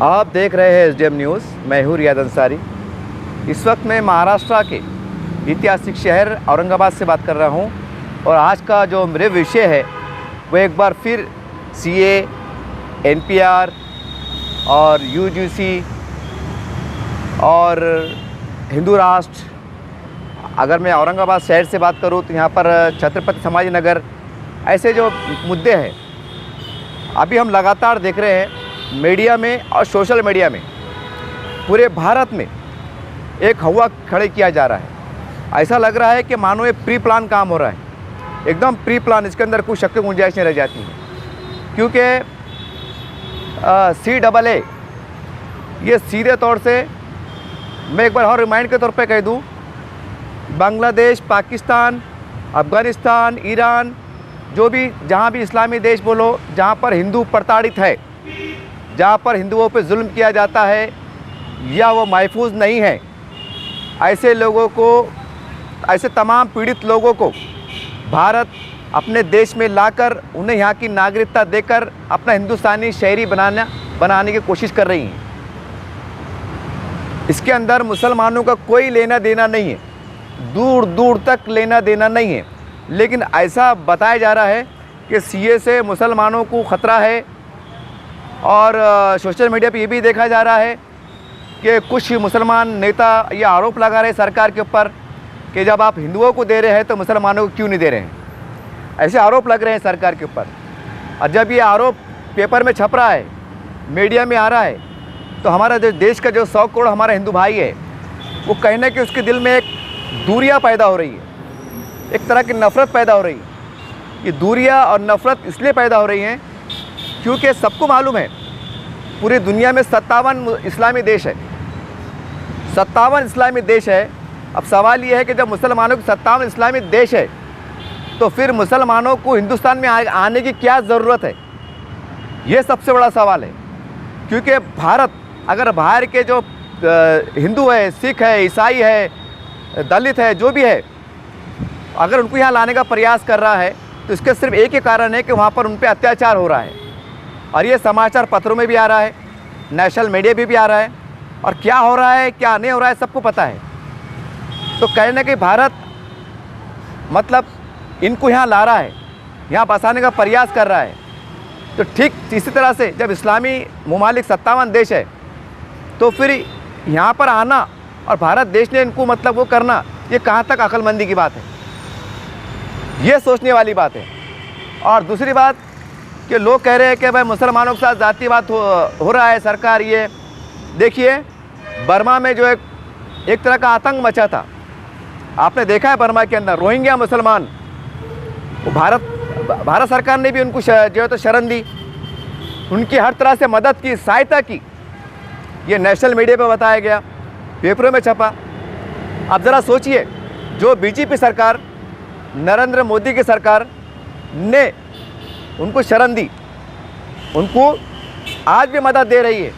आप देख रहे हैं एसडीएम न्यूज़। मैं हूँ रियाद अंसारी। इस वक्त मैं महाराष्ट्र के ऐतिहासिक शहर औरंगाबाद से बात कर रहा हूँ और आज का जो मेरे विषय है वो एक बार फिर सीए, एनपीआर और यूजीसी और हिंदू राष्ट्र। अगर मैं औरंगाबाद शहर से बात करूँ तो यहाँ पर छत्रपति संभाजी नगर, ऐसे जो मुद्दे हैं अभी हम लगातार देख रहे हैं मीडिया में और सोशल मीडिया में। पूरे भारत में एक हवा खड़े किया जा रहा है। ऐसा लग रहा है कि मानो ये प्री प्लान काम हो रहा है, एकदम प्री प्लान। इसके अंदर कोई शक की गुंजाइश नहीं रह जाती है, क्योंकि CAA ये सीधे तौर से, मैं एक बार और रिमाइंड के तौर पे कह दूँ, बांग्लादेश, पाकिस्तान, अफ़गानिस्तान, ईरान, जो भी जहाँ भी इस्लामी देश बोलो, जहाँ पर हिंदू प्रताड़ित है, जहाँ पर हिंदुओं पे जुल्म किया जाता है या वो महफूज नहीं है, ऐसे लोगों को, ऐसे तमाम पीड़ित लोगों को भारत अपने देश में लाकर उन्हें यहाँ की नागरिकता देकर अपना हिंदुस्तानी शहरी बनाने की कोशिश कर रही हैं। इसके अंदर मुसलमानों का कोई लेना देना नहीं है, दूर दूर तक लेना देना नहीं है। लेकिन ऐसा बताया जा रहा है कि सीए से मुसलमानों को ख़तरा है और सोशल मीडिया पे ये भी देखा जा रहा है कि कुछ मुसलमान नेता ये आरोप लगा रहे हैं सरकार के ऊपर कि जब आप हिंदुओं को दे रहे हैं तो मुसलमानों को क्यों नहीं दे रहे हैं। ऐसे आरोप लग रहे हैं सरकार के ऊपर। और जब ये आरोप पेपर में छप रहा है, मीडिया में आ रहा है, तो हमारा जो देश का जो 100 करोड़ हमारा हिंदू भाई है, वो कहने कि उसके दिल में एक दूरियाँ पैदा हो रही है, एक तरह की नफ़रत पैदा हो रही है। ये दूरियाँ और नफ़रत इसलिए पैदा हो रही हैं क्योंकि सबको मालूम है पूरी दुनिया में 57 इस्लामी देश है, 57 इस्लामी देश है। अब सवाल ये है कि जब मुसलमानों के 57 इस्लामी देश है तो फिर मुसलमानों को हिंदुस्तान में आने की क्या ज़रूरत है, ये सबसे बड़ा सवाल है। क्योंकि भारत अगर बाहर के जो हिंदू है, सिख है, ईसाई है, दलित है, जो भी है, अगर उनको यहाँ लाने का प्रयास कर रहा है तो इसके सिर्फ एक ही कारण है कि वहाँ पर उन पर अत्याचार हो रहा है। और ये समाचार पत्रों में भी आ रहा है, नेशनल मीडिया भी आ रहा है, और क्या हो रहा है क्या नहीं हो रहा है सबको पता है। तो कहने कि भारत मतलब इनको यहाँ ला रहा है, यहाँ बसाने का प्रयास कर रहा है। तो ठीक इसी तरह से जब इस्लामी ममालिक 57 देश है तो फिर यहाँ पर आना और भारत देश ने इनको मतलब वो करना, ये कहाँ तक अक्लमंदी की बात है, ये सोचने वाली बात है। और दूसरी बात कि लोग कह रहे हैं कि भाई मुसलमानों के साथ जातिवाद हो रहा है। सरकार ये देखिए, बर्मा में जो एक तरह का आतंक मचा था, आपने देखा है बर्मा के अंदर रोहिंग्या मुसलमान, वो भारत सरकार ने भी उनको जो है तो शरण दी, उनकी हर तरह से मदद की, सहायता की। ये नेशनल मीडिया पे बताया गया, पेपरों में छपा। अब ज़रा सोचिए, जो बीजेपी सरकार, नरेंद्र मोदी की सरकार ने उनको शरण दी, उनको आज भी मदद दे रही है,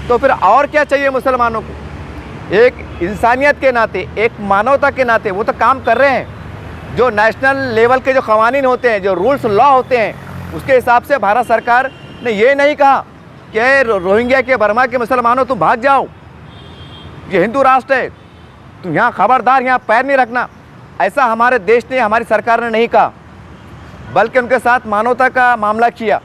तो फिर और क्या चाहिए मुसलमानों को। एक इंसानियत के नाते, एक मानवता के नाते वो तो काम कर रहे हैं। जो नेशनल लेवल के जो क़वानीन होते हैं, जो रूल्स लॉ होते हैं, उसके हिसाब से भारत सरकार ने ये नहीं कहा कि रोहिंग्या के, बर्मा के मुसलमानों तुम भाग जाओ, ये हिंदू राष्ट्र है, तुम यहाँ खबरदार यहाँ पैर नहीं रखना। ऐसा हमारे देश ने, हमारी सरकार ने नहीं कहा, बल्कि उनके साथ मानवता का मामला किया,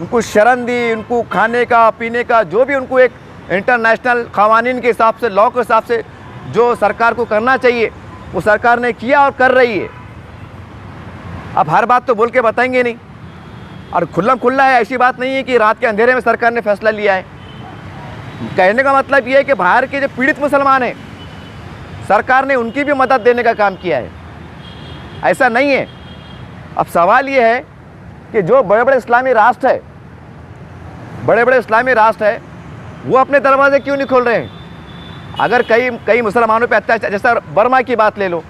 उनको शरण दी, उनको खाने का, पीने का, जो भी उनको एक इंटरनेशनल क़वानीन के हिसाब से, लॉ के हिसाब से जो सरकार को करना चाहिए वो सरकार ने किया और कर रही है। अब हर बात तो बोल के बताएंगे नहीं, और खुल्ला है, ऐसी बात नहीं है कि रात के अंधेरे में सरकार ने फैसला लिया है। कहने का मतलब ये है कि बाहर के जो पीड़ित मुसलमान हैं, सरकार ने उनकी भी मदद देने का काम किया है, ऐसा नहीं है। अब सवाल ये है कि जो बड़े बड़े इस्लामी राष्ट्र है, बड़े इस्लामी राष्ट्र है, वो अपने दरवाजे क्यों नहीं खोल रहे हैं। अगर कई मुसलमानों पे अत्याचार, जैसा बर्मा की बात ले लो,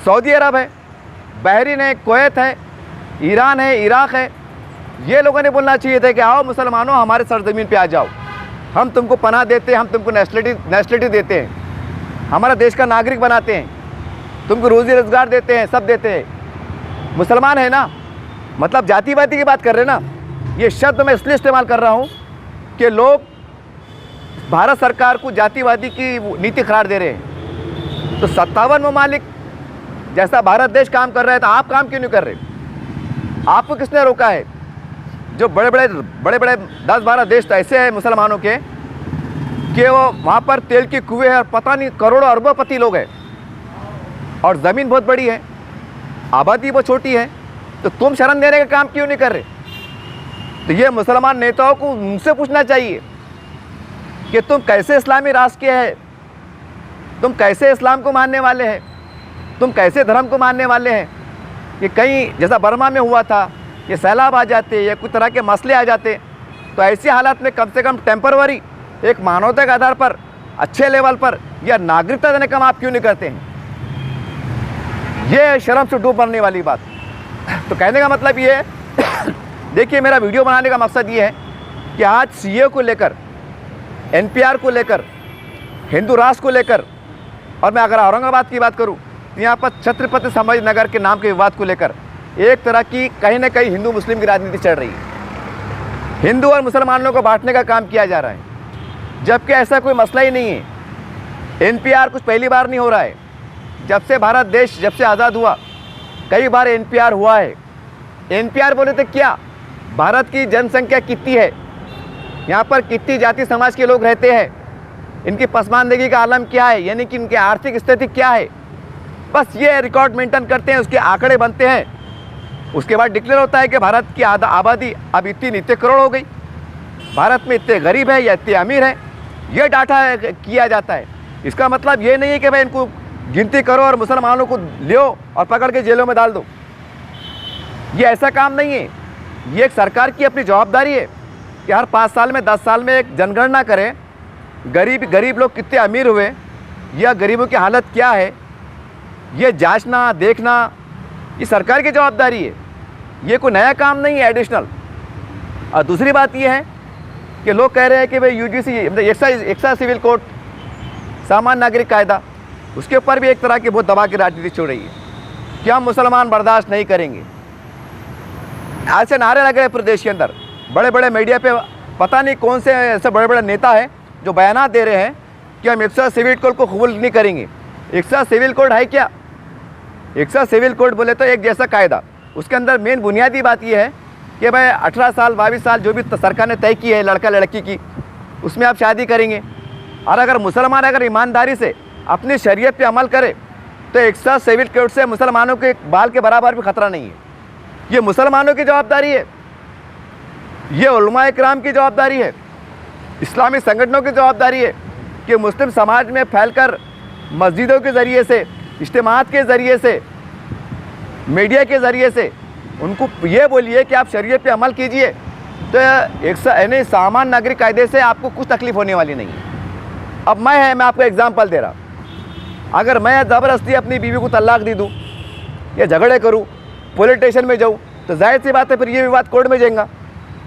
सऊदी अरब है, बहरीन है, कुवैत है, ईरान है, इराक़ है, ये लोगों ने बोलना चाहिए था कि आओ मुसलमानों हमारे सरजमीन पे आ जाओ, हम तुमको पनाह देते हैं, हम तुमको नेशनलिटी देते हैं, हमारा देश का नागरिक बनाते हैं, तुमको रोज़ी रोज़गार देते हैं, सब देते हैं। मुसलमान है ना, मतलब जातिवादी की बात कर रहे हैं ना। ये शब्द मैं इसलिए इस्तेमाल कर रहा हूँ कि लोग भारत सरकार को जातिवादी की नीति करार दे रहे हैं। तो 57 ममालिक जैसा भारत देश काम कर रहा है, तो आप काम क्यों नहीं कर रहे? आपको किसने रोका है? जो बड़े बड़े 10-12 देश तो ऐसे हैं मुसलमानों के कि वो वहाँ पर तेल की कुएं हैं और पता नहीं करोड़ों अरबों लोग हैं, और ज़मीन बहुत बड़ी है, आबादी बहुत छोटी है। तो तुम शरण देने का काम क्यों नहीं कर रहे? तो ये मुसलमान नेताओं को उनसे पूछना चाहिए कि तुम कैसे इस्लामी राष्ट्र के हैं, तुम कैसे इस्लाम को मानने वाले हैं, तुम कैसे धर्म को मानने वाले हैं। कि कहीं जैसा बर्मा में हुआ था, ये सैलाब आ जाते या कुछ तरह के मसले आ जाते, तो ऐसी हालात में कम से कम टेम्परवरी एक मानवता के आधार पर अच्छे लेवल पर या नागरिकता देने का काम आप क्यों नहीं करते हैं? ये शर्म से डूब मरने वाली बात। तो कहने का मतलब ये है देखिए, मेरा वीडियो बनाने का मकसद ये है कि आज सीए को लेकर, एनपीआर को लेकर, हिंदू राष्ट्र को लेकर, और मैं अगर औरंगाबाद की बात करूं तो यहाँ पर छत्रपति संभाजी नगर के नाम के विवाद को लेकर एक तरह की कहीं ना कहीं हिंदू मुस्लिम की राजनीति चल रही है। हिंदू और मुसलमानों को बांटने का काम किया जा रहा है, जबकि ऐसा कोई मसला ही नहीं है। एनपीआर कुछ पहली बार नहीं हो रहा है। जब से भारत देश जब से आज़ाद हुआ, कई बार एनपीआर हुआ है। एनपीआर बोले तो क्या, भारत की जनसंख्या कितनी है, यहाँ पर कितनी जाति समाज के लोग रहते हैं, इनकी पसमानदगी का आलम क्या है, यानी कि इनकी आर्थिक स्थिति क्या है, बस ये रिकॉर्ड मेंटेन करते हैं, उसके आंकड़े बनते हैं। उसके बाद डिक्लेयर होता है कि भारत की आबादी अब इतने करोड़ हो गई, भारत में इतने गरीब है या इतने अमीर है, ये डाटा किया जाता है। इसका मतलब ये नहीं है कि भाई इनको गिनती करो और मुसलमानों को लो और पकड़ के जेलों में डाल दो। ये ऐसा काम नहीं है। ये एक सरकार की अपनी जवाबदारी है कि हर 5 साल में 10 साल में एक जनगणना करें, गरीब लोग कितने अमीर हुए या गरीबों की हालत क्या है, ये जांचना देखना, ये सरकार की जवाबदारी है। ये कोई नया काम नहीं है एडिशनल। और दूसरी बात ये है कि लोग कह रहे हैं कि भाई यूजीसी एक्सा सिविल कोड, सामान्य नागरिक कायदा, उसके ऊपर भी एक तरह की बहुत दबा की राजनीति चल रही है कि हम मुसलमान बर्दाश्त नहीं करेंगे। आज से नारे लगे पूरे देश के अंदर, बड़े बड़े मीडिया पे पता नहीं कौन से ऐसे बड़े बड़े नेता हैं जो बयान दे रहे हैं कि हम एक्सा सिविल कोड को कबूल नहीं करेंगे। एक्सा सिविल कोड है क्या? एक्सा सिविल कोड बोले तो एक जैसा कायदा, उसके अंदर मेन बुनियादी बात यह है कि भाई 18 साल 22 साल जो भी सरकार ने तय की है लड़का लड़की की, उसमें आप शादी करेंगे। और अगर मुसलमान अगर ईमानदारी से अपनी शरीयत पे अमल करे तो एक्सा सिविल कोड से मुसलमानों के बाल के बराबर भी खतरा नहीं है। ये मुसलमानों की जवाबदारी है, ये उलमा इकराम की जवाबदारी है, इस्लामी संगठनों की जवाबदारी है कि मुस्लिम समाज में फैलकर मस्जिदों के ज़रिए से, इज्तिमात के ज़रिए से, मीडिया के ज़रिए से उनको ये बोलिए कि आप शरीयत पे अमल कीजिए, तो यानी सामान्य नागरिक कायदे से आपको कुछ तकलीफ़ होने वाली नहीं है। अब मैं आपको एग्जांपल दे रहा, अगर मैं ज़बरदस्ती अपनी बीवी को तलाक दे दूँ या झगड़े करूँ, पुलिस स्टेशन में जाऊँ, तो जाहिर सी बात है फिर ये विवाद कोर्ट में जाएगा।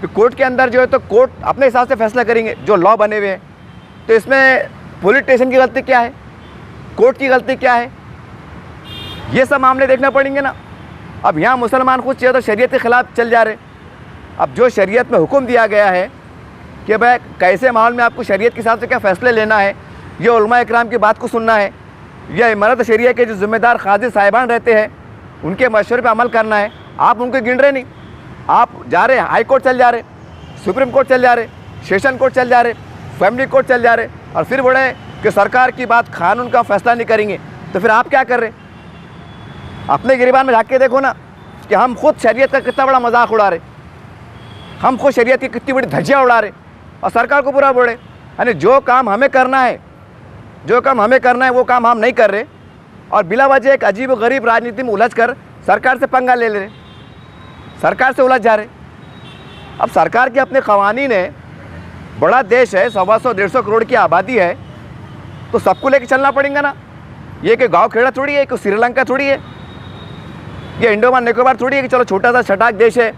फिर कोर्ट के अंदर जो है तो कोर्ट अपने हिसाब से फैसला करेंगे, जो लॉ बने हुए हैं। तो इसमें पुलिस स्टेशन की गलती क्या है, कोर्ट की गलती क्या है, ये सब मामले देखना पड़ेंगे ना। अब यहाँ मुसलमान खुद चाहिए तो शरीयत के ख़िलाफ़ चल जा रहे। अब जो शरीयत में हुक्म दिया गया है कि भाई कैसे माहौल में आपको शरीयत के हिसाब से क्या फ़ैसले लेना है, ये उलमा इकराम की बात को सुनना है, या इमारत शरिया के जो ज़िम्मेदार काजी साहिबान रहते हैं उनके मशवरे पर अमल करना है, आप उनको गिन रहे नहीं। आप जा रहे हाई कोर्ट चल जा रहे, सुप्रीम कोर्ट चल जा रहे, सेशन कोर्ट चल जा रहे, फैमिली कोर्ट चल जा रहे, और फिर बोले कि सरकार की बात कानून का फैसला नहीं करेंगे। तो फिर आप क्या कर रहे? अपने गिरबान में झाँक के देखो ना कि हम खुद शरीयत का कितना बड़ा मजाक उड़ा रहे, हम खुद शरीयत की कितनी बड़ी धज्जियाँ उड़ा रहे और सरकार को बुरा बोले। यानी जो काम हमें करना है, जो काम हमें करना है वो काम हम नहीं कर रहे, और बिला वजह एक अजीब व गरीब राजनीति में उलझ कर सरकार से पंगा ले रहे, सरकार से उलझ जा रहे। अब सरकार के अपने कवानीन है, बड़ा देश है, 125-150 करोड़ की आबादी है, तो सबको लेके चलना पड़ेगा ना। ये कि गांव खेड़ा थोड़ी है, कि श्रीलंका थोड़ी है, ये अंडमान निकोबार थोड़ी है कि चलो छोटा सा छटाक देश है,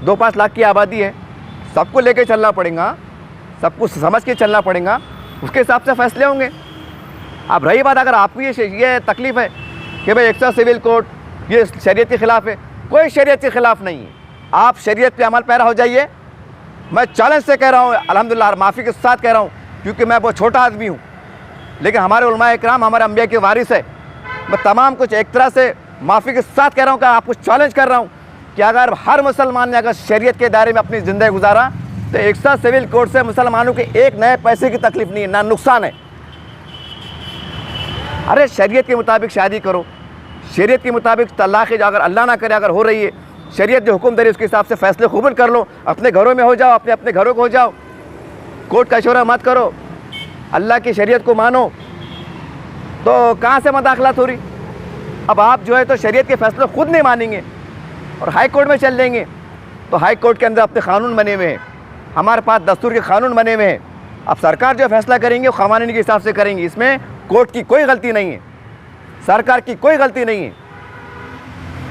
2-5 लाख की आबादी है। सबको लेके चलना पड़ेगा, सब कुछ समझ के चलना पड़ेगा, उसके हिसाब से फैसले होंगे। अब रही बात अगर आपको ये तकलीफ़ है कि भाई एक्सा सिविल कोड ये शरीयत के ख़िलाफ़ है, कोई शरीयत के ख़िलाफ़ नहीं है। आप शरीयत पे अमल पैरा हो जाइए, मैं चैलेंज से कह रहा हूँ, अल्हम्दुलिल्लाह माफ़ी के साथ कह रहा हूँ, क्योंकि मैं बहुत छोटा आदमी हूँ, लेकिन हमारे उलमा इकराम हमारे अंबिया के वारिस है। मैं तमाम कुछ एक तरह से माफ़ी के साथ कह रहा हूँ कि आपको चैलेंज कर रहा हूँ कि अगर हर मुसलमान ने अगर शरीयत के दायरे में अपनी ज़िंदगी गुजारा तो एक्स्ट्रा सिविल कोड से मुसलमानों के एक नए पैसे की तकलीफ नहीं है, ना नुकसान है। अरे शरीयत के मुताबिक शादी करो, शरीयत के मुताबिक तलाक़ अगर अल्लाह ना करे अगर हो रही है, शरीयत जो हुक्म दे रही है उसके हिसाब से फ़ैसले कबूल कर लो, अपने घरों में हो जाओ, अपने अपने घरों को हो जाओ, कोर्ट का शोरा मत करो, अल्लाह की शरीयत को मानो। तो कहाँ से मदाखलत हो रही? अब आप जो है तो शरीयत के फ़ैसले खुद नहीं मानेंगे और हाई कोर्ट में चल देंगे। तो हाई कोर्ट के अंदर अपने कानून बने हुए हैं, हमारे पास दस्तूर के कानून बने हुए हैं। अब सरकार जो फैसला करेंगे वो क़वानीन के हिसाब से करेंगे, इसमें कोर्ट की कोई गलती नहीं है, सरकार की कोई गलती नहीं है।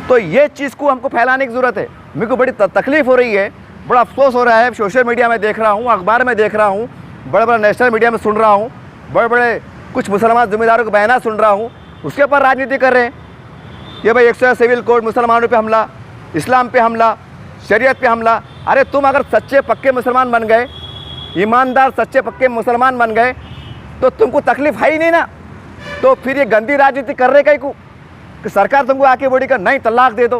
तो ये चीज़ को हमको फैलाने की ज़रूरत है। मेरे को बड़ी तकलीफ़ हो रही है, बड़ा अफसोस हो रहा है। सोशल मीडिया में देख रहा हूँ, अखबार में देख रहा हूँ, बड़े बड़े नेशनल मीडिया में सुन रहा हूँ, बड़े बड़े कुछ मुसलमान ज़िम्मेदारों के बयान सुन रहा हूँ, उसके ऊपर राजनीति कर रहे हैं। ये भाई 100 सिविल कोड, मुसलमानों पे हमला, इस्लाम पे हमला, शरीयत पे हमला। अरे तुम अगर सच्चे पक्के मुसलमान बन गए, ईमानदार सच्चे पक्के मुसलमान बन गए तो तुमको तकलीफ़ है ही नहीं ना। तो फिर ये गंदी राजनीति कर रहे कहीं को कि सरकार तुमको आके बोली का नहीं तलाक दे दो,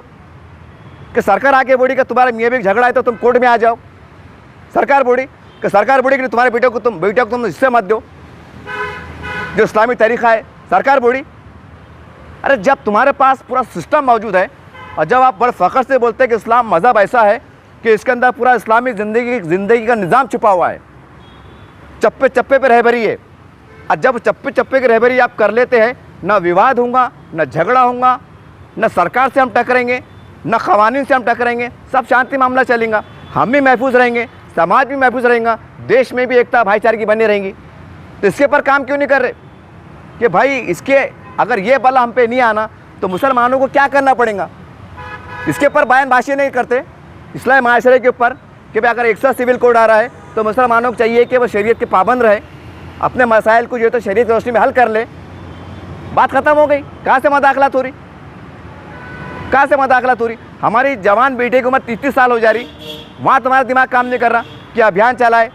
कि सरकार आके बोली का तुम्हारे मियाँ बीवी झगड़ा है तो तुम कोर्ट में आ जाओ, सरकार बोली कि तुम्हारे बेटे को तुम हिस्से मत दो, जो इस्लामी तरीक़ा है, सरकार बोली। अरे जब तुम्हारे पास पूरा सिस्टम मौजूद है और जब आप बड़े फ़ख्र से बोलते हैं कि इस्लाम मज़हब ऐसा है कि इसके अंदर पूरा इस्लामी ज़िंदगी का निज़ाम छुपा हुआ है, चप्पे चप्पे पे रहबरी है, और जब चप्पे चप्पे की रहबरी आप कर लेते हैं, ना विवाद होगा, ना झगड़ा होगा, ना सरकार से हम टकरेंगे, ना क़वानीन से हम टकरेंगे, सब शांति मामला चलेगा, हम भी महफूज रहेंगे, समाज भी महफूज रहेगा, देश में भी एकता भाईचारे बनी रहेंगी। तो इसके ऊपर काम क्यों नहीं कर रहे कि भाई इसके अगर ये बला हम पे नहीं आना तो मुसलमानों को क्या करना पड़ेगा? इसके ऊपर बयानबाजी नहीं करते इस्लामी माशरे के ऊपर कि भाई अगर 100 सिविल कोड आ रहा है तो मुसलमानों को चाहिए कि वो शरीयत के पाबंद रहे, अपने मसाइल को जो है तो शरीयत की रोशनी में हल कर ले, बात ख़त्म हो गई। कहाँ से मदाखलत हो रही? कहाँ से मदाखलत हो रही? हमारी जवान बेटे की उम्र 33 साल हो जा रही, वहाँ तुम्हारा दिमाग काम नहीं कर रहा कि अभियान चलाए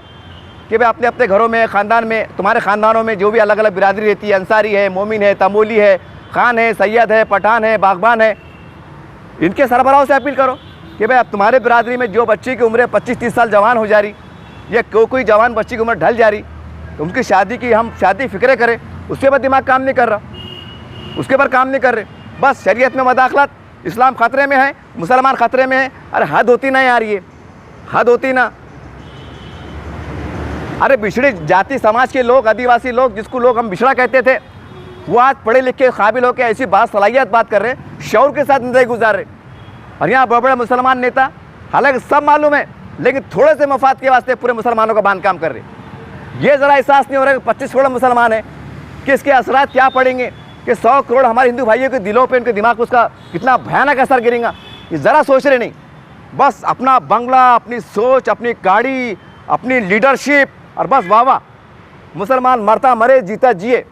कि भाई अपने अपने घरों में, ख़ानदान में, तुम्हारे ख़ानदानों में जो भी अलग अलग बिरादरी रहती है, अंसारी है, मोमिन है, तमोली है, खान है, सैयद है, पठान है, बागबान है, इनके सरबराहों से अपील करो कि भाई अब तुम्हारे बिरादरी में जो बच्ची की उम्र 25-30 साल जवान हो जा रही या कोई जवान बच्ची की उम्र ढल जा रही, तो उनकी शादी की हम शादी फ़िक्र करें, उसके बाद दिमाग काम नहीं कर रहा, उसके पर काम नहीं कर रहे। बस शरीयत में मदाखलत, इस्लाम ख़तरे में है, मुसलमान ख़तरे में है। अरे हद होती ना यार, ये हद होती ना। अरे बिछड़ी जाति समाज के लोग, आदिवासी लोग, जिसको लोग हम बिछड़ा कहते थे, वो आज पढ़े लिखे काबिल होकर ऐसी बात सलाहियत बात कर रहे, शौर के साथ ज़िंदगी गुजार रहे। और यहाँ बड़े बड़े मुसलमान नेता, हालांकि सब मालूम है, लेकिन थोड़े से मफाद के वास्ते पूरे मुसलमानों का बांध काम कर रहे। ये ज़रा एहसास नहीं हो रहा कि 25 करोड़ मुसलमान है कि इसके असरात क्या पड़ेंगे, कि 100 करोड़ हमारे हिंदू भाइयों के दिलों पे, उनके दिमाग पर उसका कितना भयानक असर गिरेगा, ये ज़रा सोच रहे नहीं। बस अपना बंगला, अपनी सोच, अपनी गाड़ी, अपनी लीडरशिप, और बस वाह वाह, मुसलमान मरता मरे, जीता जिए,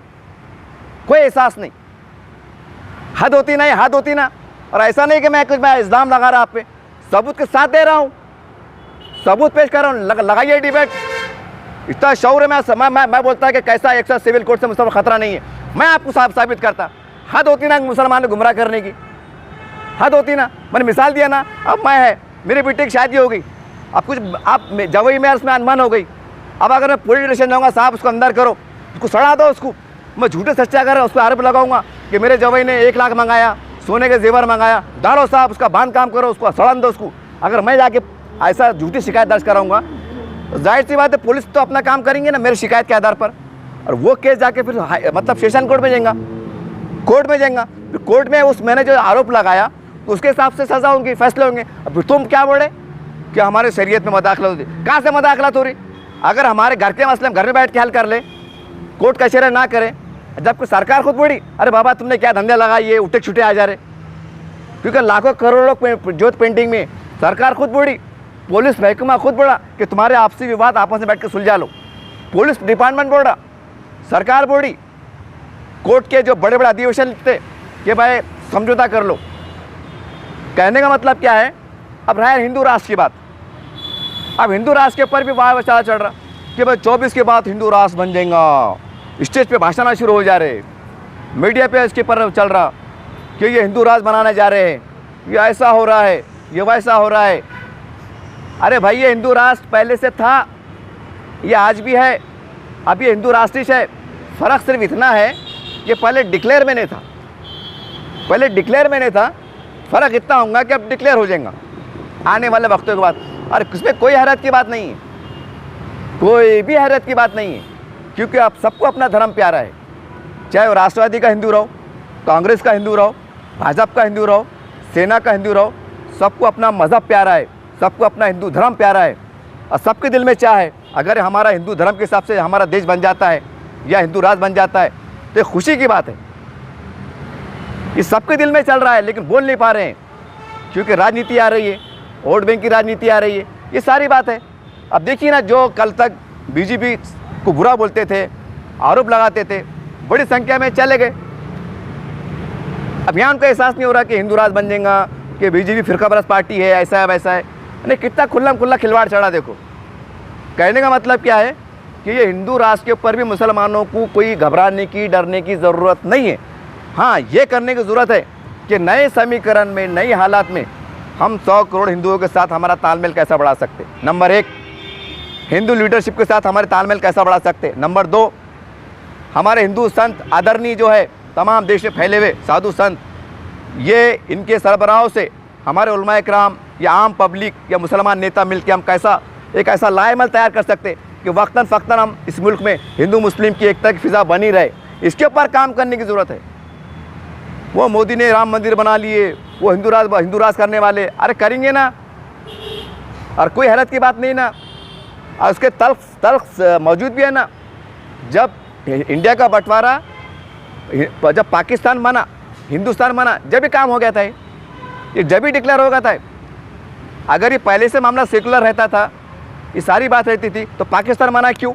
कोई एहसास नहीं। हद होती ना, ये हद होती ना। और ऐसा नहीं कि मैं इल्ज़ाम लगा रहा आप पे, सबूत के साथ दे रहा हूँ, सबूत पेश कर रहा हूँ। लगाइए डिबेट, इतना शौर है। मैं बोलता कि कैसा 100 सिविल कोड से मुसलमान ख़तरा नहीं है, मैं आपको साबित करता। हद होती ना मुसलमान को गुमराह करने की, हद होती ना। मैंने मिसाल दिया ना, अब मैं है, मेरी बेटी की शादी हो गई, अब कुछ आप जवई में उसमें अनबन हो गई, अब अगर मैं पुलिस स्टेशन जाऊँगा, साहब उसको अंदर करो, उसको सड़ा दो, उसको मैं झूठे सच्चा कर उस पर आरोप लगाऊंगा कि मेरे जवई ने 1 लाख मंगाया, सोने के जेवर मंगाया, डालो साहब उसका बांध काम करो, उसको सड़न दो उसको। अगर मैं जाके ऐसा झूठी शिकायत दर्ज कराऊंगा तो जाहिर सी बात है पुलिस तो अपना काम करेंगे ना मेरी शिकायत के आधार पर, और वो केस जाके फिर मतलब सेशन कोर्ट में जाएगा, कोर्ट में जाएगा, फिर कोर्ट में उस मैंने जो आरोप लगाया तो उसके हिसाब से सज़ा होंगी, फैसले होंगे। अब फिर तुम क्या बोले कि हमारे शरीयत में मदाखलत होती? कहाँ से मदाखलत हो रही? अगर हमारे घर के मसले हम घर में बैठ के हल कर ले, कोर्ट कचहरी ना करें, जबकि सरकार खुद बोली अरे बाबा तुमने क्या धंधे लगाए, ये उठे छुटे आ जा रहे, क्योंकि लाखों करोड़ों जोत पेंटिंग में सरकार खुद बोली, पुलिस महकमा खुद बोला कि तुम्हारे आपसी विवाद आपस में बैठ कर सुलझा लो, पुलिस डिपार्टमेंट बोल रहा, सरकार बोली, कोर्ट के जो बड़े बड़े अधिवेशन थे कि भाई समझौता कर लो। कहने का मतलब क्या है? अब रहा हिंदू राष्ट्र की बात, अब हिंदू राष्ट्र के ऊपर भी वाह विचार चल रहा कि भाई 24 के बाद हिंदू राष्ट्र बन जाएगा, स्टेज पे भाषण शुरू हो जा रहे, मीडिया पे इसके ऊपर चल रहा कि ये हिंदू राष्ट्र बनाने जा रहे हैं, ये ऐसा हो रहा है, ये वैसा हो रहा है। अरे भाई ये हिंदू राष्ट्र पहले से था, ये आज भी है, अब ये हिंदू राष्ट्र है। फ़र्क सिर्फ इतना है कि पहले डिक्लेयर में नहीं था, पहले डिक्लेयर में नहीं था। फ़र्क इतना होगा कि अब डिक्लेयर हो जाएगा आने वाले वक्तों के बाद। और इसमें कोई हैरत की बात नहीं है, कोई भी हैरत की बात नहीं है, क्योंकि अब सबको अपना धर्म प्यारा है। चाहे वो राष्ट्रवादी का हिंदू रहो, कांग्रेस का हिंदू रहो, भाजपा का हिंदू रहो, सेना का हिंदू रहो, सबको अपना मज़हब प्यारा है, सबको अपना हिंदू धर्म प्यारा है। और सबके दिल में चाह है अगर हमारा हिंदू धर्म के हिसाब से हमारा देश बन जाता है या हिंदू राष्ट्र बन जाता है तो खुशी की बात है। ये सबके दिल में चल रहा है, लेकिन बोल नहीं पा रहे हैं क्योंकि राजनीति आ रही है, वोट बैंक की राजनीति आ रही है, ये सारी बात है। अब देखिए ना, जो कल तक बीजेपी को बुरा बोलते थे, आरोप लगाते थे, बड़ी संख्या में चले गए। अभियान का एहसास नहीं हो रहा कि हिंदू राष्ट्र बन जाएगा, कि बीजेपी फिरकापरस्त पार्टी है, ऐसा है वैसा है। नहीं, कितना खुल्ला खिलवाड़ चढ़ा। देखो, कहने का मतलब क्या है कि ये हिंदू राष्ट्र के ऊपर भी मुसलमानों को कोई घबराने की, डरने की ज़रूरत नहीं है। हाँ, ये करने की ज़रूरत है कि नए समीकरण में, नई हालात में हम 100 करोड़ हिंदुओं के साथ हमारा तालमेल कैसा बढ़ा सकते। नंबर 1, हिंदू लीडरशिप के साथ हमारे तालमेल कैसा बढ़ा सकते। नंबर 2, हमारे हिंदू संत आदरणीय जो है, तमाम देश में फैले हुए साधु संत, ये इनके सरबराहों से हमारे उलमाए किराम या आम पब्लिक या मुसलमान नेता मिलकर हम कैसा एक ऐसा लाएमल तैयार कर सकते कि वक्तन फ़क्तन हम इस मुल्क में हिंदू मुस्लिम की एकता की फ़िज़ा बनी रहे। इसके ऊपर काम करने की ज़रूरत है। वो मोदी ने राम मंदिर बना लिए, वो हिंदू राज करने वाले, अरे करेंगे ना, और कोई हैरत की बात नहीं ना। और उसके तल्ख मौजूद भी है ना। जब इंडिया का बंटवारा, जब पाकिस्तान बना, हिंदुस्तान बना, जब भी काम हो गया था, ये जब भी डिक्लेयर हो गया था। अगर ये पहले से मामला सेकुलर रहता था, ये सारी बात रहती थी, तो पाकिस्तान बना क्यों?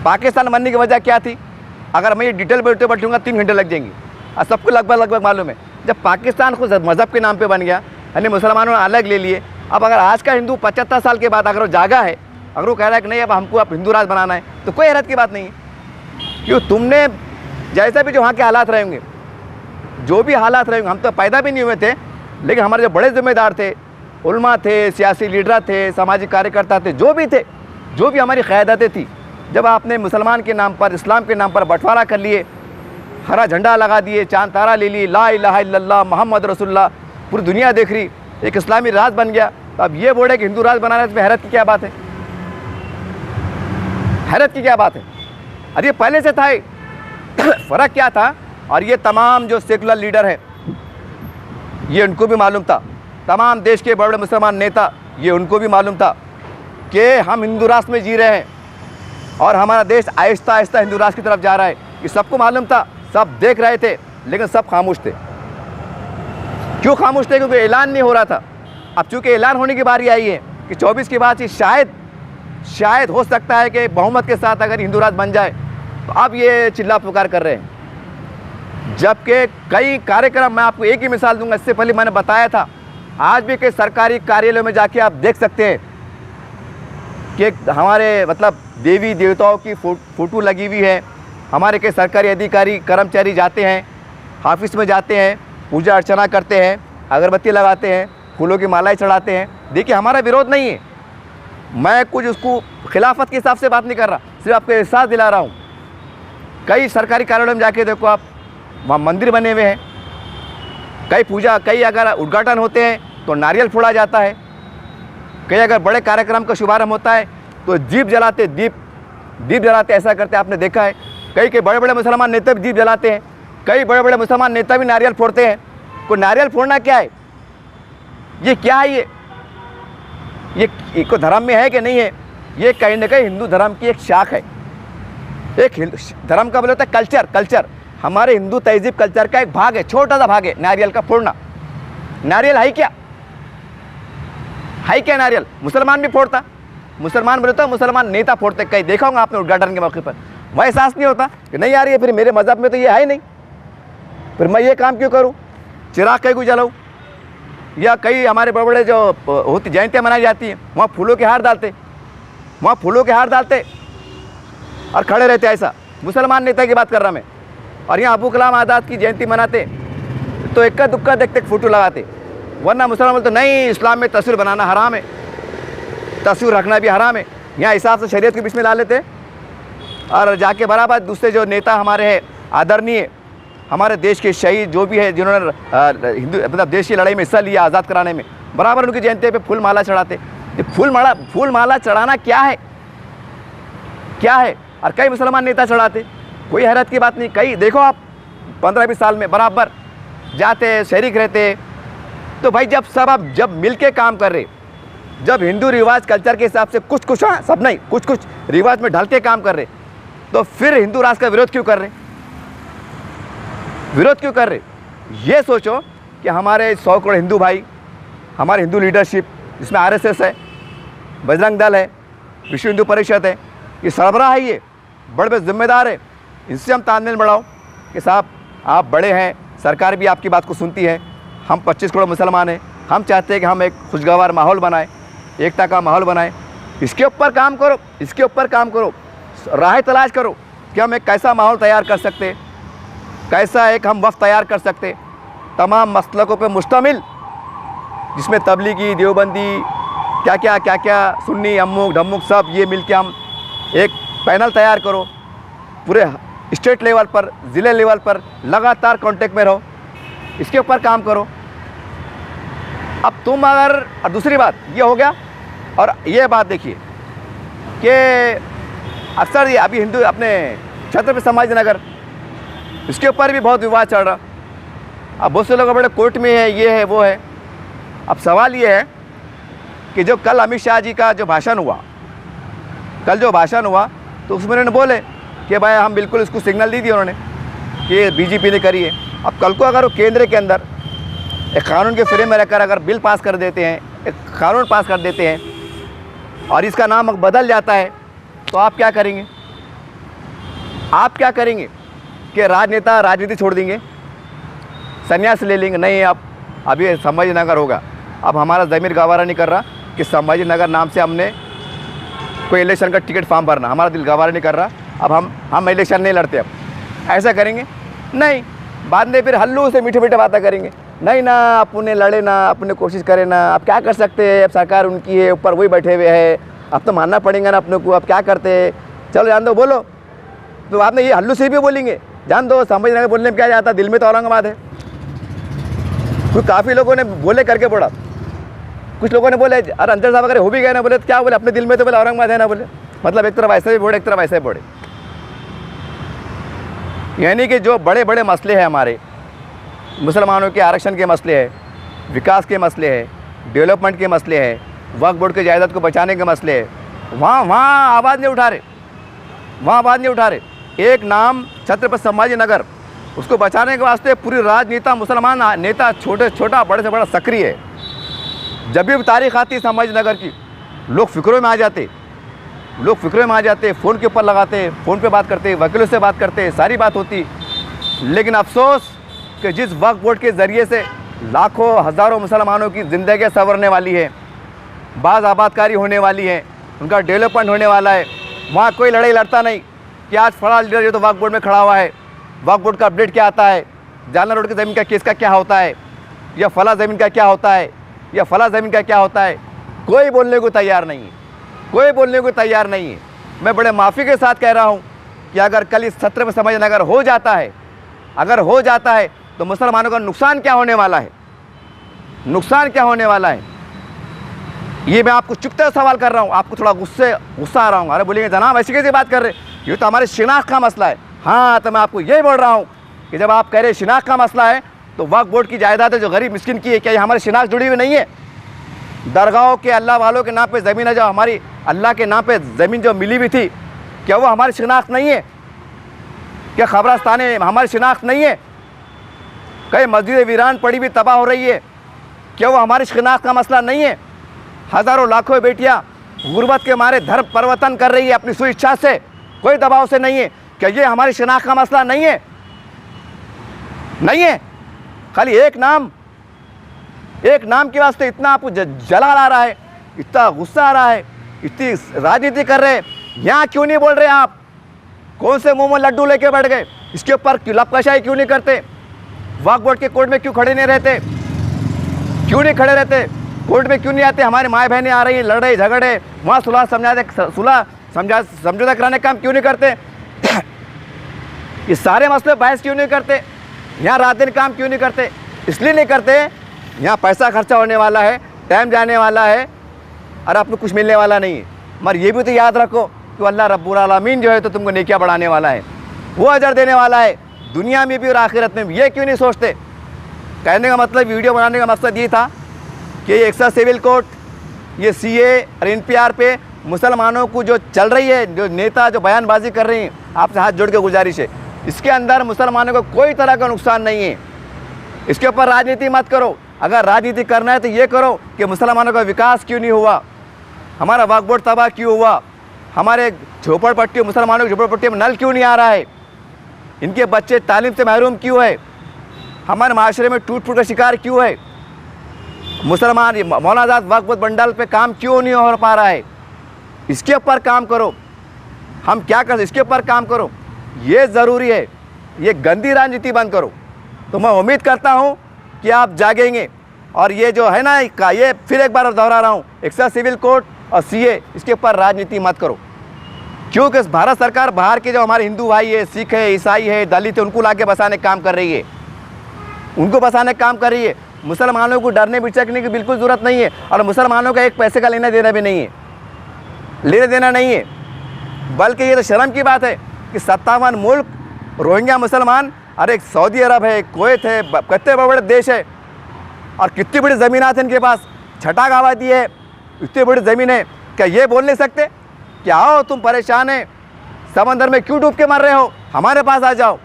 पाकिस्तान बनने की वजह क्या थी? अगर मैं ये डिटेल बैठूंगा 3 घंटे लग जाएंगे। और सबको लगभग मालूम है, जब पाकिस्तान को मज़हब के नाम पे बन गया, यानी मुसलमानों ने अलग ले लिए। अब अगर आज का हिंदू 75 साल के बाद अगर वो जागा है, अगर वो कह रहा है कि नहीं अब हमको अब हिंदू राज बनाना है, तो कोई हैरत की बात नहीं है। क्यों, तुमने जैसे भी जो वहाँ के हालात रहेंगे, जो भी हालात रहेंगे, हम तो पैदा भी नहीं हुए थे, लेकिन हमारे जो बड़े जिम्मेदार थे, उलमा थे, सियासी लीडर थे, सामाजिक कार्यकर्ता थे, जो भी थे, जो भी हमारी क़यादतें थी, जब आपने मुसलमान के नाम पर, इस्लाम के नाम पर बंटवारा कर लिए, हरा झंडा लगा दिए, चांद तारा ले लिए, ला इलाहा इल्लल्लाह मोहम्मद रसूलुल्लाह, पूरी दुनिया देख रही, एक इस्लामी राज बन गया, तो अब ये बोले कि हिंदू राज बनाना है, इसमें हैरत की क्या बात है? हैरत की क्या बात है? अरे ये पहले से था। फ़र्क क्या था? और ये तमाम जो सेकुलर लीडर हैं, ये उनको भी मालूम था, तमाम देश के बड़े मुसलमान नेता, ये उनको भी मालूम था कि हम हिंदू राष्ट्र में जी रहे हैं और हमारा देश आहिस्ता आहिस्ता हिंदू राष्ट्र की तरफ जा रहा है। ये सबको मालूम था, सब देख रहे थे, लेकिन सब खामोश थे। क्यों खामोश थे? क्योंकि ऐलान नहीं हो रहा था। अब चूँकि ऐलान होने की बारी आई है कि 24 के बाद ही शायद हो सकता है कि बहुमत के साथ अगर हिंदू राष्ट्र बन जाए, तो अब ये चिल्ला पुकार कर रहे हैं। जबकि कई कार्यक्रम, मैं आपको एक ही मिसाल दूंगा, इससे पहले मैंने बताया था, आज भी कई सरकारी कार्यालयों में जाके आप देख सकते हैं कि हमारे मतलब देवी देवताओं की फ़ोटो लगी हुई है। हमारे कई सरकारी अधिकारी कर्मचारी जाते हैं, ऑफिस में जाते हैं, पूजा अर्चना करते हैं, अगरबत्ती लगाते हैं, फूलों की मालाएं चढ़ाते हैं। देखिए, हमारा विरोध नहीं है, मैं कुछ उसको खिलाफत के हिसाब से बात नहीं कर रहा, सिर्फ आपको एहसास दिला रहा हूँ। कई सरकारी कार्यालयों में जाके देखो आप, वहाँ मंदिर बने हुए हैं, कई अगर उद्घाटन होते हैं तो नारियल फोड़ा जाता है, कई अगर बड़े कार्यक्रम का शुभारंभ होता है तो दीप जलाते, ऐसा करते आपने देखा है। कई बड़े बड़े मुसलमान नेता भी दीप जलाते हैं, कई बड़े बड़े मुसलमान नेता भी नारियल फोड़ते हैं। कोई नारियल फोड़ना क्या है? ये क्या है? ये कोई धर्म में है कि नहीं है? ये कहीं ना कहीं हिंदू धर्म की एक शाख है। एक धर्म का बोले होता है कल्चर, हमारे हिंदू तहजीब कल्चर का एक भाग है, छोटा सा भाग है नारियल का फोड़ना। नारियल है क्या? नारियल मुसलमान भी फोड़ता, मुसलमान बोले तो मुसलमान नेता फोड़ते, कहीं देखा होगा आपने उद्घाटन के मौके पर। वह एहसास नहीं होता कि नहीं यार, ये फिर मेरे मज़हब में तो ये है ही नहीं, फिर मैं ये काम क्यों करूँ, चिराग कहीं को जलाऊँ? या कई हमारे बड़े बड़े जो होती जयंतियाँ मनाई जाती हैं, वहाँ फूलों के हार डालते, वहाँ फूलों के हार डालते और खड़े रहते। ऐसा मुसलमान नेता की बात कर रहा मैं। और यहाँ अबू कलाम आज़ाद की जयंती मनाते तो इक्का दुक्का देखते फ़ोटो लगाते, वरना मुसलमान बोलते नहीं इस्लाम में तस्वीर बनाना हराम है, तस्वीर रखना भी हराम है। यहाँ हिसाब से शरीयत के बीच में ला लेते और जाके बराबर दूसरे जो नेता हमारे हैं आदरणीय, हमारे देश के शहीद जो भी है जिन्होंने हिंदू मतलब देश की लड़ाई में हिस्सा लिया आज़ाद कराने में, बराबर उनकी जयंती पे फूल माला चढ़ाते। ये फूल माला चढ़ाना क्या है, क्या है? और कई मुसलमान नेता चढ़ाते, कोई हैरत की बात नहीं। कई देखो आप 15-20 साल में बराबर जाते शरीक रहते। तो भाई जब मिल के काम कर रहे, जब हिंदू रिवाज कल्चर के हिसाब से कुछ हाँ सब नहीं कुछ रिवाज में ढल के काम कर रहे, तो फिर हिंदू राष्ट्र का विरोध क्यों कर रहे? विरोध क्यों कर रहे? ये सोचो कि हमारे 100 करोड़ हिंदू भाई, हमारे हिंदू लीडरशिप जिसमें आरएसएस है, बजरंग दल है, विश्व हिंदू परिषद है, ये सरबराह है, ये बड़े जिम्मेदार है। इनसे हम तालमेल बढ़ाओ कि साहब आप बड़े हैं, सरकार भी आपकी बात को सुनती है, हम 25 करोड़ मुसलमान हैं, हम चाहते हैं कि हम एक खुशगवार माहौल बनाएं, एकता का माहौल बनाएं। इसके ऊपर काम करो, इसके ऊपर काम करो, राह तलाश करो कि हम एक कैसा माहौल तैयार कर सकते, कैसा एक हम वक्त तैयार कर सकते तमाम मसलकों पे मुश्तमिल, जिसमें तबलीगी, देवबंदी, क्या क्या सुन्नी, अम्मुक ढम्मुक सब ये मिल के हम एक पैनल तैयार करो। पूरे स्टेट लेवल पर, ज़िले लेवल पर लगातार कांटेक्ट में रहो, इसके ऊपर काम करो। अब तुम अगर, और दूसरी बात ये हो गया, और ये बात देखिए कि अक्सर ये अभी हिंदू अपने छत्रपति संभाजी नगर, इसके ऊपर भी बहुत विवाद चल रहा। अब बहुत से लोग बड़े कोर्ट में है, ये है वो है। अब सवाल ये है कि जो कल अमित शाह जी का जो भाषण हुआ, कल जो भाषण हुआ तो उसमें उन्होंने बोले कि भाई हम बिल्कुल इसको सिग्नल दी थी उन्होंने कि बीजेपी ने करी है। अब कल को अगर वो केंद्र के अंदर एक कानून के फ्रेम में रहकर अगर बिल पास कर देते हैं, एक कानून पास कर देते हैं और इसका नाम बदल जाता है, तो आप क्या करेंगे? आप क्या करेंगे कि राजनेता राजनीति छोड़ देंगे, संन्यास ले लेंगे? नहीं, अब अभी संभाजी नगर होगा। अब हमारा ज़मीर गवारा नहीं कर रहा कि संभाजी नगर नाम से हमने कोई इलेक्शन का टिकट फॉर्म भरना, हमारा दिल गवारा नहीं कर रहा। अब हम इलेक्शन नहीं लड़ते। अब ऐसा करेंगे नहीं, बाद में फिर हल्लू से मीठे मीठे बातें करेंगे, नहीं ना अपने लड़े ना, अपने कोशिश करें ना, अब क्या कर सकते हैं, अब सरकार उनकी है, ऊपर वही बैठे हुए हैं, अब तो मानना पड़ेगा ना अपने को, अब क्या करते हैं, चलो जान दो बोलो। तो आपने ये हल्लू से भी बोलेंगे, जान दो संभाजी नगर बोलने में क्या जाता, दिल में तो औरंगाबाद है। तो काफ़ी लोगों ने बोले करके बोला, कुछ लोगों ने बोले अरे अंदर साहब अगर हो भी गए ना, बोले तो क्या बोले, अपने दिल में तो बोले औरंगाबाद है ना, बोले मतलब एक तरफ ऐसे भी बोले, एक तरफ ऐसे भी बोले। यानी कि जो बड़े बड़े मसले हैं हमारे, मुसलमानों के आरक्षण के मसले हैं, विकास के मसले हैं, डेवलपमेंट के मसले हैं, वक्फ बोर्ड के जायदाद को बचाने के मसले हैं, वहाँ आवाज़ नहीं उठा रहे, वहाँ आवाज़ नहीं उठा रहे। एक नाम छत्रपति संभाजी नगर, उसको बचाने के वास्ते पूरी राजनीता मुसलमान नेता छोटा बड़े से बड़ा सक्रिय है। जब भी तारीख आती है संभाजी नगर की, लोग फिक्रों में आ जाते, फ़ोन के ऊपर लगाते, फ़ोन पे बात करते, वकीलों से बात करते, सारी बात होती। लेकिन अफसोस कि जिस वक्फ बोर्ड के ज़रिए से लाखों हज़ारों मुसलमानों की ज़िंदगी संवरने वाली है, बाज़ आबादकारी होने वाली है, उनका डेवलपमेंट होने वाला है, वहाँ कोई लड़ाई लड़ता नहीं कि आज फला लीडर ये तो वक्फ बोर्ड में खड़ा हुआ है, वक्फ बोर्ड का अपडेट क्या आता है, जालना रोड की ज़मीन का केस का क्या होता है, या फला ज़मीन का क्या होता है, या फला ज़मीन का क्या होता है। कोई बोलने को तैयार नहीं है, कोई बोलने को तैयार नहीं है। मैं बड़े माफ़ी के साथ कह रहा हूँ कि अगर कल इस छत्रपति संभाजी नगर हो जाता है, अगर हो जाता है तो मुसलमानों का नुकसान क्या होने वाला है, नुकसान क्या होने वाला है। ये मैं आपको चुपते सवाल कर रहा हूँ, आपको थोड़ा गुस्सा आ रहा हूँ, अरे बोलेंगे जनाब ऐसी कैसी बात कर रहे, ये तो हमारे शिनाख्त का मसला है। हाँ, तो मैं आपको यही बोल रहा हूँ कि जब आप कह रहे शिनाख्त का मसला है, तो वक्फ बोर्ड की जायदाद है जो गरीब मिस्किन की है, क्या ये हमारी शिनाख्त जुड़ी हुई नहीं है? दरगाहों के अल्लाह वालों के नाम पे ज़मीन है, जो हमारी अल्लाह के नाम पे ज़मीन जो मिली हुई थी, क्या वो हमारी शिनाख्त नहीं है? क्या खबरस्तानें हमारी शिनाख्त नहीं है? कई मस्जिद वीरान पड़ी हुई तबाह हो रही है, क्या वो हमारी शिनाख्त का मसला नहीं है? हज़ारों लाखों बेटियां गुर्बत के मारे धर्म परिवर्तन कर रही है अपनी स्व इच्छा से, कोई दबाव से नहीं है, क्या ये हमारी शिनाख्त का मसला नहीं है? नहीं है। खाली एक नाम एक नाम के वास्ते इतना आपको जलाल आ रहा है, इतना गुस्सा आ रहा है, इतनी राजनीति कर रहे हैं, यहाँ क्यों नहीं बोल रहे आप? कौन से मुंह में लड्डू लेके बैठ गए? इसके ऊपर लपकशाही क्यों नहीं करते? वक्फ बोर्ड के कोर्ट में क्यों खड़े नहीं रहते? क्यों नहीं खड़े रहते? कोर्ट में क्यों नहीं आते? हमारी माँ बहनें आ रही हैं, लड़ रही, झगड़े, वहाँ सुलह समझौता कराने का काम क्यों नहीं करते? ये सारे मसले बहस क्यों नहीं करते? यहाँ रात दिन काम क्यों नहीं करते? इसलिए नहीं करते, यहाँ पैसा खर्चा होने वाला है, टाइम जाने वाला है और आपको कुछ मिलने वाला नहीं है। मगर ये भी तो याद रखो कि अल्लाह रब्बुल आलमीन जो है तो तुमको नेकियां बढ़ाने वाला है, वो अजर देने वाला है दुनिया में भी और आखिरत में भी। ये क्यों नहीं सोचते? कहने का मतलब, वीडियो बनाने का मकसद ये था कि ये एक्स्ट्रा सिविल कोर्ट, ये CA और NPR पे मुसलमानों को जो चल रही है, जो नेता जो बयानबाजी कर रही हैं, आपसे हाथ जोड़ के गुजारिश है, इसके अंदर मुसलमानों को कोई तरह का नुकसान नहीं है। इसके ऊपर राजनीति मत करो। अगर राजनीति करना है तो ये करो कि मुसलमानों का विकास क्यों नहीं हुआ, हमारा वक्फ बोर्ड तबाह क्यों हुआ, हमारे झोपड़पट्टी मुसलमानों की झोपड़पट्टी में नल क्यों नहीं आ रहा है, इनके बच्चे तालीम से महरूम क्यों है, हमारे माशरे में टूट फूट का शिकार क्यों है, मुसलमान मौलाना आज़ाद वक्फ बोर्ड बंडल पे काम क्यों नहीं हो पा रहा है, इसके ऊपर काम करो। हम क्या कर, इसके ऊपर काम करो, ये ज़रूरी है। ये गंदी राजनीति बंद करो। तो मैं उम्मीद करता हूँ कि आप जागेंगे और ये जो है ना, ये फिर एक बार दोहरा रहा हूँ, एक्स्ट्रा सिविल कोर्ट और CA, इसके ऊपर राजनीति मत करो। क्योंकि भारत सरकार बाहर के जो हमारे हिंदू भाई है, सिख है, ईसाई है, दलित है, उनको लाके बसाने का काम कर रही है, उनको बसाने का काम कर रही है। मुसलमानों को डरने बिचकने की बिल्कुल ज़रूरत नहीं है और मुसलमानों का एक पैसे का लेना देना भी नहीं है, लेना देना नहीं है। बल्कि ये तो शर्म की बात है कि 57 मुल्क रोहिंग्या मुसलमान, अरे सऊदी अरब है, कुवैत है, कितने बड़े देश है और कितनी बड़ी ज़मीनात है इनके पास, छठाक आबादी है, इतनी बड़ी ज़मीन है। क्या ये बोल नहीं सकते कि आओ तुम परेशान है, समंदर में क्यों डूब के मर रहे हो, हमारे पास आ जाओ,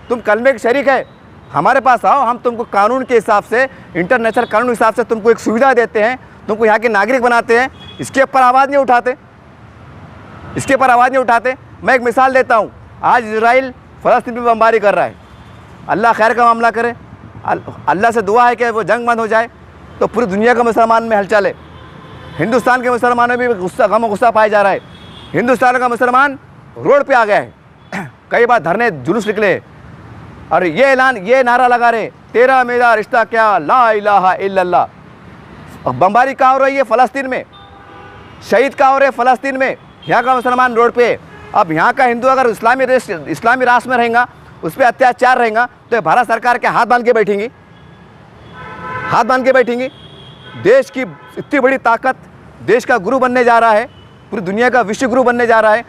तुम कलमे के शरीक है, हमारे पास आओ, हम तुमको कानून के हिसाब से, इंटरनेशनल कानून के हिसाब से तुमको एक सुविधा देते हैं, तुमको यहाँ के नागरिक बनाते हैं। इसके ऊपर आवाज़ नहीं उठाते, इसके ऊपर आवाज़ नहीं उठाते। मैं एक मिसाल देता हूँ, आज इजराइल फ़लस्तीन में बमबारी कर रहा है, अल्लाह खैर का मामला करे, अल्लाह से दुआ है कि वो जंग बंद हो जाए, तो पूरी दुनिया का मुसलमान में हलचल है। हिंदुस्तान के मुसलमानों में भी गुस्सा पाया जा रहा है। हिंदुस्तान का मुसलमान रोड पे आ गया है, कई बार धरने जुलूस निकले और ये ऐलान, ये नारा लगा रहे, तेरा मेरा रिश्ता क्या, ला इलाहा इल्लल्लाह। बमबारी कहाँ हो रही है? फ़लस्तीन में। शहीद कहाँ हो रहे? फ़लस्तीन में। यहाँ का मुसलमान रोड पे। अब यहाँ का हिंदू अगर इस्लामी राष्ट्र में रहेगा, उस पर अत्याचार रहेगा, तो भारत सरकार के हाथ बांध के बैठेंगी, हाथ बांध के बैठेंगी। देश की इतनी बड़ी ताकत, देश का गुरु बनने जा रहा है, पूरी दुनिया का विश्व गुरु बनने जा रहा है,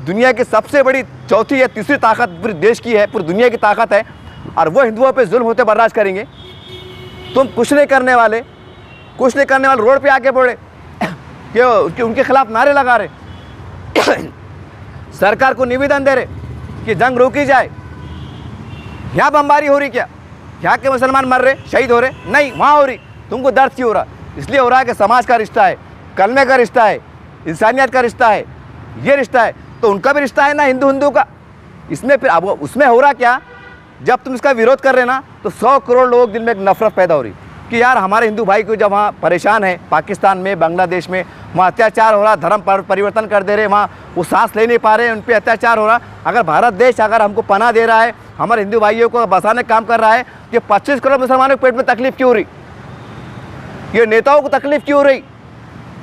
दुनिया की सबसे बड़ी चौथी या तीसरी ताकत पूरे देश की है, पूरी दुनिया की ताकत है, और वो हिंदुओं पे जुल्म होते बर्दाश्त करेंगे। तुम कुछ नहीं करने वाले रोड पे आके बोले कि उनके खिलाफ नारे लगा रहे, सरकार को निवेदन दे रहे कि जंग रोकी जाए। यहाँ बमबारी हो रही क्या? यहाँ के मुसलमान मर रहे, शहीद हो रहे? नहीं, वहाँ हो रही। तुमको दर्द क्यों हो रहा? इसलिए हो रहा है कि समाज का रिश्ता है, कलमे का रिश्ता है, इंसानियत का रिश्ता है, ये रिश्ता है। तो उनका भी रिश्ता है ना हिंदू का। इसमें फिर अब उसमें हो रहा क्या, जब तुम इसका विरोध कर रहे ना, तो 100 करोड़ लोग दिल में एक नफरत पैदा हो रही कि यार हमारे हिंदू भाई को जब वहाँ परेशान है, पाकिस्तान में, बांग्लादेश में, वहाँ अत्याचार हो रहा, धर्म परिवर्तन कर दे रहे, वहाँ वो सांस ले नहीं पा रहे, उन पर अत्याचार हो रहा। अगर भारत देश अगर हमको पनाह दे रहा है, हमारे हिंदू भाइयों को बसाने का काम कर रहा है, कि 25 करोड़ मुसलमानों के पेट में तकलीफ क्यों हो रही, ये नेताओं को तकलीफ क्यों हो रही,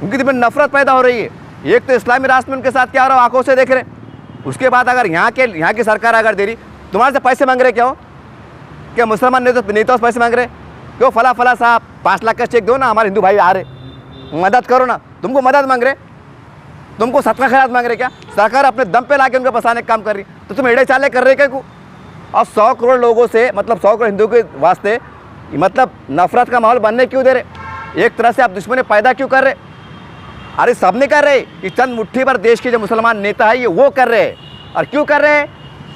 उनकी दिल में नफरत पैदा हो रही है। एक तो इस्लामी राष्ट्र में उनके साथ क्या हो रहा है, आंखों से देख रहे। उसके बाद अगर यहाँ की सरकार अगर दे रही, तुम्हारे से पैसे मांग रहे, क्या हो, क्या मुसलमान नेता से पैसे मांग रहे, क्यों फला साहब 5 लाख का चेक दो ना, हमारे हिंदू भाई आ रहे, मदद करो ना। तुमको मदद मांग रहे, तुमको सदका खैरात मांग रहे, क्या सरकार अपने दम पे लाके उनको बसाने का काम कर रही, तो तुम एड़े चाले कर रहे क्या को? और 100 करोड़ लोगों से, मतलब 100 करोड़ हिंदू के वास्ते मतलब नफरत का माहौल बनने क्यों दे रहे? एक तरह से आप दुश्मनी पैदा क्यों कर रहे? अरे सब नहीं कर रहे, कि चंद मुट्ठी भर देश के जो मुसलमान नेता है ये वो कर रहे हैं। और क्यों कर रहे हैं?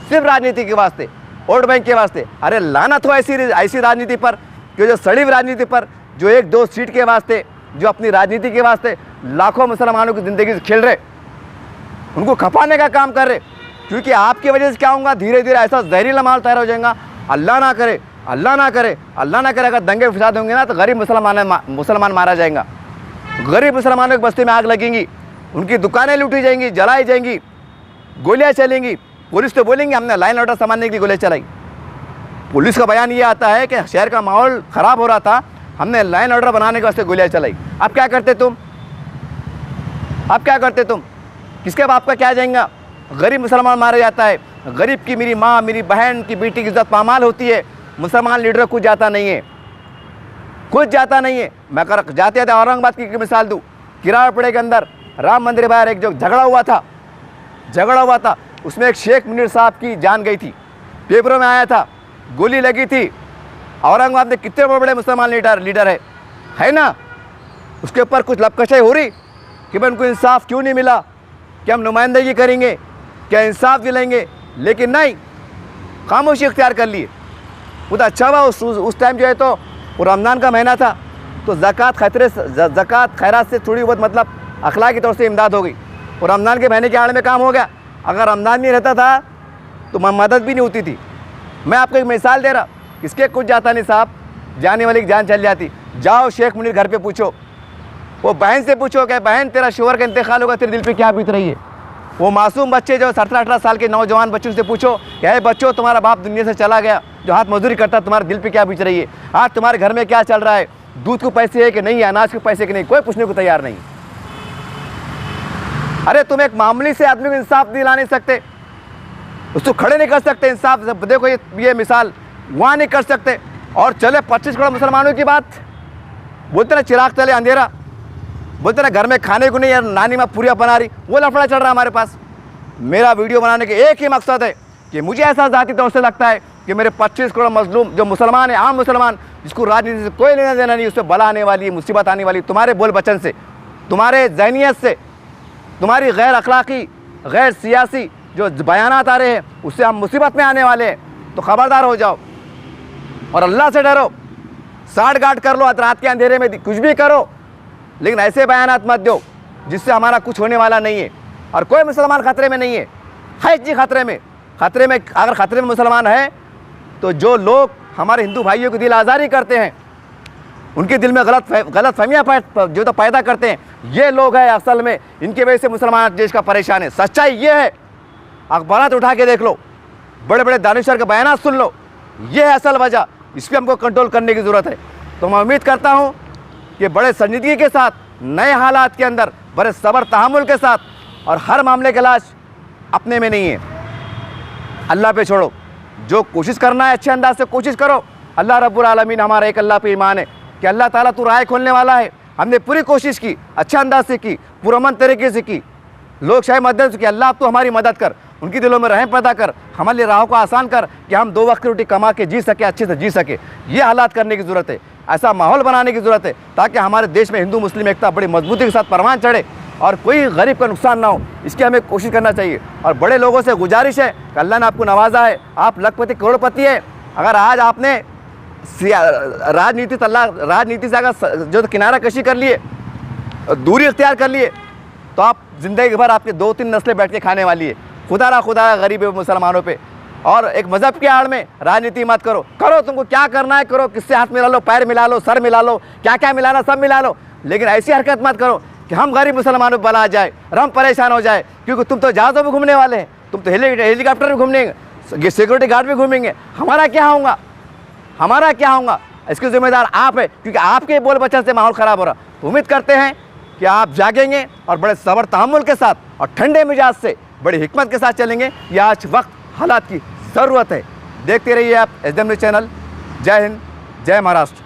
सिर्फ राजनीति के वास्ते, वोट बैंक के वास्ते। अरे लानत हो ऐसी राजनीति पर, कि जो सड़ी राजनीति पर, जो 1-2 सीट के वास्ते, जो अपनी राजनीति के वास्ते लाखों मुसलमानों की ज़िंदगी से खेल रहे, उनको खपाने का काम कर रहे। क्योंकि आपकी वजह से क्या होगा, धीरे धीरे ऐसा जहरीला माहौल तैयार हो जाएगा, अल्लाह ना करे अल्लाह ना करे अगर दंगे फसाद होंगे ना तो गरीब मुसलमान मारा जाएगा। गरीब मुसलमानों की बस्ती में आग लगेंगी, उनकी दुकानें लूटी जाएंगी, जलाई जाएंगी, गोलियां चलेंगी। पुलिस तो बोलेंगे हमने लाइन ऑर्डर संभालने के लिए गोलियां चलाई। पुलिस का बयान ये आता है कि शहर का माहौल ख़राब हो रहा था, हमने लाइन ऑर्डर बनाने के वास्ते गोलियां चलाई। अब क्या करते तुम? किसके बाप का क्या जाएगा? गरीब मुसलमान मारा जाता है। गरीब की मेरी माँ, मेरी बहन की बेटी की इज्जत पामाल होती है। मुसलमान लीडर कुछ जाता नहीं है। मैं जाते थे औरंगाबाद की मिसाल दूँ, किराड़पड़े के अंदर राम मंदिर बाहर एक जो झगड़ा हुआ था, उसमें एक शेख मुनीर साहब की जान गई थी, पेपरों में आया था, गोली लगी थी। औरंगाबाद में कितने बड़े मुसलमान लीडर है ना? उसके ऊपर कुछ लपकशाई हो रही कि भाई उनको इंसाफ क्यों नहीं मिला, कि हम नुमाइंदगी करेंगे, क्या इंसाफ दिलाएंगे, लेकिन नहीं, खामोशी इख्तियार कर लिए। वो तो अच्छा हुआ उस टाइम जो है तो वो रमज़ान का महीना था, तो ज़कात खैरात से थोड़ी बहुत मतलब अखलाकी तौर से इमदाद हो गई, और रमज़ान के महीने के आड़ में काम हो गया। अगर रमज़ान नहीं रहता था तो मदद भी नहीं होती थी। मैं आपको एक मिसाल दे रहा, किसके कुछ जाता नहीं साहब, जाने वाली की जान चल जाती। जाओ शेख मुनीर घर पे पूछो, वो बहन से पूछो कि बहन तेरा शोहर का इंतकाल होगा, तेरे दिल पे क्या बीत रही है। वो मासूम बच्चे जो 17-18 साल के नौजवान बच्चों से पूछो कि है बच्चों तुम्हारा बाप दुनिया से चला गया, जो हाथ मजदूरी करता, तुम्हारे दिल पे क्या बीत रही है, आज तुम्हारे घर में क्या चल रहा है, दूध को पैसे है कि नहीं, अनाज के पैसे कि नहीं, कोई पूछने को तैयार नहीं। अरे तुम एक मामूली से आदमी को इंसाफ दिला नहीं सकते, उसको खड़े नहीं कर सकते इंसाफ। देखो ये मिसाल वहाँ नहीं कर सकते, और चले 25 करोड़ मुसलमानों की बात, बोलते ना चिराग तले अंधेरा, बोलते ना घर में खाने को नहीं यार, नानी माँ पूरियाँ बना रही, वो लफड़ा चल रहा है हमारे पास। मेरा वीडियो बनाने के एक ही मकसद है कि मुझे ऐसा ज़ाती तौर से लगता है कि मेरे 25 करोड़ मजलूम जो मुसलमान है, आम मुसलमान, जिसको राजनीति से कोई लेना देना नहीं, उस पर बला आने वाली है, मुसीबत आने वाली, तुम्हारे बोल बचन से, तुम्हारे जहनीत से, तुम्हारी गैर अखलाकी गैर सियासी जो बयानात आ रहे हैं, उससे हम मुसीबत में आने वाले हैं। तो ख़बरदार हो जाओ और अल्लाह से डरो। साठ गांठ कर लो, रात के अंधेरे में कुछ भी करो, लेकिन ऐसे बयानात मत दो जिससे हमारा कुछ होने वाला नहीं है। और कोई मुसलमान ख़तरे में नहीं है, हर चीज़ खतरे में। अगर ख़तरे में मुसलमान है तो जो लोग हमारे हिंदू भाइयों की दिल आज़ारी करते हैं, उनके दिल में गलत फहमियाँ जो तो पैदा करते हैं, ये लोग हैं असल में, इनकी वजह से मुसलमान देश का परेशान है। सच्चाई ये है, अखबारात उठा के देख लो, बड़े बड़े दानिशवर के बयान सुन लो, ये है असल वजह। इस पर हमको कंट्रोल करने की ज़रूरत है। तो मैं उम्मीद करता हूँ कि बड़े संजीदगी के साथ, नए हालात के अंदर, बड़े सब्र तहम्मुल के साथ, और हर मामले का इलाज अपने में नहीं है, अल्लाह पे छोड़ो। जो कोशिश करना है अच्छे अंदाज से कोशिश करो। अल्लाह रब्बुल आलमीन, हमारा एक अल्लाह पे ईमान है कि अल्लाह ताला तू राह खोलने वाला है। हमने पूरी कोशिश की, अच्छे अंदाज से की, पुरअमन तरीके से की, लोग शायद मदद से की। अल्लाह तू हमारी मदद कर, उनकी दिलों में रहम पैदा कर, हमारे लिए राहों को आसान कर कि हम 2 वक्त की रोटी कमा के जी सके, अच्छे से जी सके। ये हालात करने की ज़रूरत है, ऐसा माहौल बनाने की ज़रूरत है ताकि हमारे देश में हिंदू मुस्लिम एकता बड़ी मजबूती के साथ परवान चढ़े और कोई गरीब का नुकसान ना हो। इसकी हमें कोशिश करना चाहिए। और बड़े लोगों से गुजारिश है कि अल्लाह ने आपको नवाजा है, आप लखपति करोड़पति है, अगर आज आपने राजनीति से अगर जो किनारा कशी कर लिए, दूरी इख्तियार कर लिए, तो आप ज़िंदगी भर आपके 2-3 नस्लें बैठ के खाने वाली है। खुदा गरीब मुसलमानों पे। और एक मज़हब के आड़ में राजनीति मत करो। तुमको क्या करना है करो, किससे हाथ मिला लो, पैर मिला लो, सर मिला लो, क्या क्या मिलाना सब मिला लो, लेकिन ऐसी हरकत मत करो कि हम गरीब मुसलमानों पर बला आ जाए और हम परेशान हो जाए। क्योंकि तुम तो जहाज़ों में घूमने वाले हैं, तुम तो हेलीकॉप्टर में घूमेंगे, सिक्योरिटी गार्ड में घूमेंगे। हमारा क्या होगा? इसके जिम्मेदार आप है, क्योंकि आपके बोल बचन से माहौल ख़राब हो रहा। तो उम्मीद करते हैं कि आप जागेंगे और बड़े सब्र तहम्मुल के साथ और ठंडे मिजाज से, बड़ी हिकमत के साथ चलेंगे। यह आज वक्त हालात की ज़रूरत है। देखते रहिए आप SDM न्यूज़ चैनल। जय हिंद, जय महाराष्ट्र।